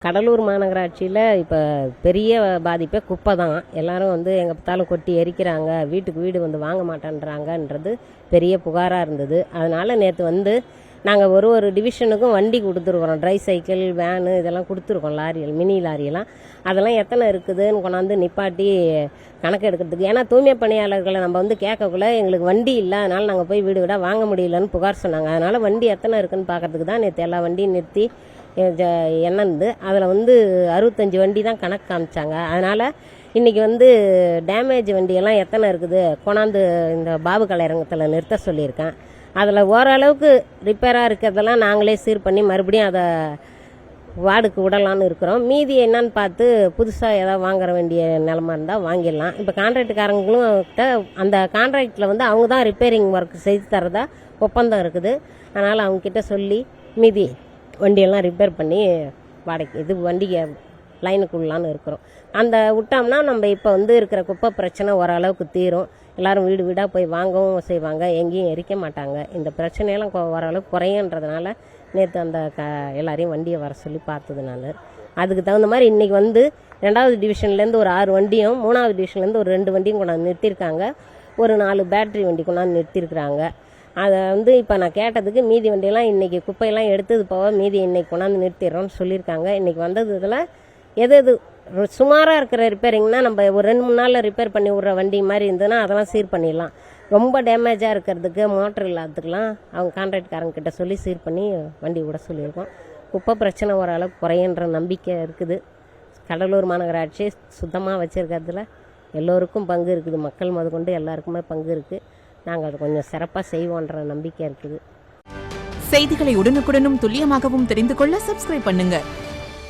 கடலூர் மாநகராட்சியில் இப்போ பெரிய பாதிப்பே குப்பை தான். எல்லாரும் எங்கே பார்த்தாலும் கொட்டி எரிக்கிறாங்க, வீட்டுக்கு வீடு வாங்க மாட்டேன்றாங்கன்றது பெரிய புகாராக இருந்தது. அதனால் நேற்று நாங்கள் ஒரு டிவிஷனுக்கும் வண்டி கொடுத்துருக்குறோம். ட்ரை சைக்கிள், வேனு இதெல்லாம் கொடுத்துருக்கோம். லாரிகள், மினி லாரியெல்லாம் அதெல்லாம் எத்தனை இருக்குதுன்னு கொண்டாந்து நிப்பாட்டி கணக்கு எடுக்கிறதுக்கு. ஏன்னா தூய்மை பணியாளர்களை நம்ம கேட்கக்குள்ள எங்களுக்கு வண்டி இல்லை, அதனால் நாங்கள் போய் வீடு விட வாங்க முடியலன்னு புகார் சொன்னாங்க. அதனால் வண்டி எத்தனை இருக்குதுன்னு பார்க்கறதுக்கு தான் நேற்று எல்லா வண்டியும் நிறுத்தி எண்ணந்து அதில் 65 வண்டி தான் கணக்கு காமிச்சாங்க. அதனால் இன்றைக்கி டேமேஜ் வண்டியெல்லாம் எத்தனை இருக்குது கொண்டாந்து இந்த பாபு கலையரங்கத்தில் நிறுத்த சொல்லியிருக்கேன். அதில் ஓரளவுக்கு ரிப்பேராக இருக்கிறதெல்லாம் நாங்களே சீர் பண்ணி மறுபடியும் அதை வார்டுக்கு விடலான்னு இருக்கிறோம். மீதி என்னன்னு பார்த்து புதுசாக ஏதாவது வாங்குற வேண்டிய நிலமா இருந்தால் வாங்கிடலாம். இப்போ கான்ட்ராக்டுக்காரங்களும் அந்த கான்ட்ராக்டில் அவங்க தான் ரிப்பேரிங் ஒர்க் செய்து தரதா ஒப்பந்தம் இருக்குது. அதனால் அவங்கக்கிட்ட சொல்லி மீதி வண்டியெல்லாம் ரிப்பேர் பண்ணி வாடகை வண்டியை லைனுக்கு விடலான்னு இருக்கிறோம். அந்த விட்டோம்னா நம்ம இப்போ இருக்கிற குப்பை பிரச்சனை ஓரளவுக்கு தீரும். எல்லோரும் வீடு வீடாக போய் வாங்கவும் செய்வாங்க, எங்கேயும் எரிக்க மாட்டாங்க. இந்த பிரச்சனையெல்லாம் ஓரளவுக்கு குறையன்றதுனால நேற்று அந்த எல்லாரையும் வண்டியை வர சொல்லி பார்த்தது நான். அதுக்கு தகுந்த மாதிரி இன்றைக்கி 2வது டிவிஷன்லேருந்து ஒரு 6 வண்டியும் 3வது டிவிஷன்லேருந்து ஒரு 2 வண்டியும் கொண்டாந்து நிறுத்தியிருக்காங்க. ஒரு 4 பேட்ரி வண்டி கொண்டாந்து நிறுத்தியிருக்கிறாங்க. அதை இப்போ நான் கேட்டதுக்கு மீதி வண்டியெல்லாம் இன்றைக்கி குப்பையெல்லாம் எடுத்தது போக மீதி இன்றைக்கி கொண்டாந்து நிறுத்திடுறோன்னு சொல்லியிருக்காங்க. இன்றைக்கி இதில் எது சுமாராக இருக்கிற ரிப்பேரிங்னா நம்ம ஒரு 2-3 நாளில் ரிப்பேர் பண்ணி விட்ற வண்டி மாதிரி இருந்ததுன்னா அதெல்லாம் சீர் பண்ணிடலாம். ரொம்ப டேமேஜாக இருக்கிறதுக்கு, மோட்டர் இல்லாததுக்கெலாம் அவங்க கான்ட்ராக்ட்காரங்கிட்ட சொல்லி சீர் பண்ணி வண்டி விட சொல்லியிருக்கோம். குப்பை பிரச்சனை ஓரளவுக்கு குறையன்ற நம்பிக்கை இருக்குது. கடலூர் மாநகராட்சி சுத்தமாக வச்சுருக்கிறதுல எல்லோருக்கும் பங்கு இருக்குது. மக்கள் முதற்கொண்டு எல்லாருக்குமே பங்கு இருக்குது. நாங்கள் அதை கொஞ்சம் சிறப்பாக செய்வோன்ற நம்பிக்கை இருக்குது. செய்திகளை உடனுக்குடனும் துல்லியமாகவும் தெரிந்து கொள்ள சப்ஸ்கிரைப் பண்ணுங்க.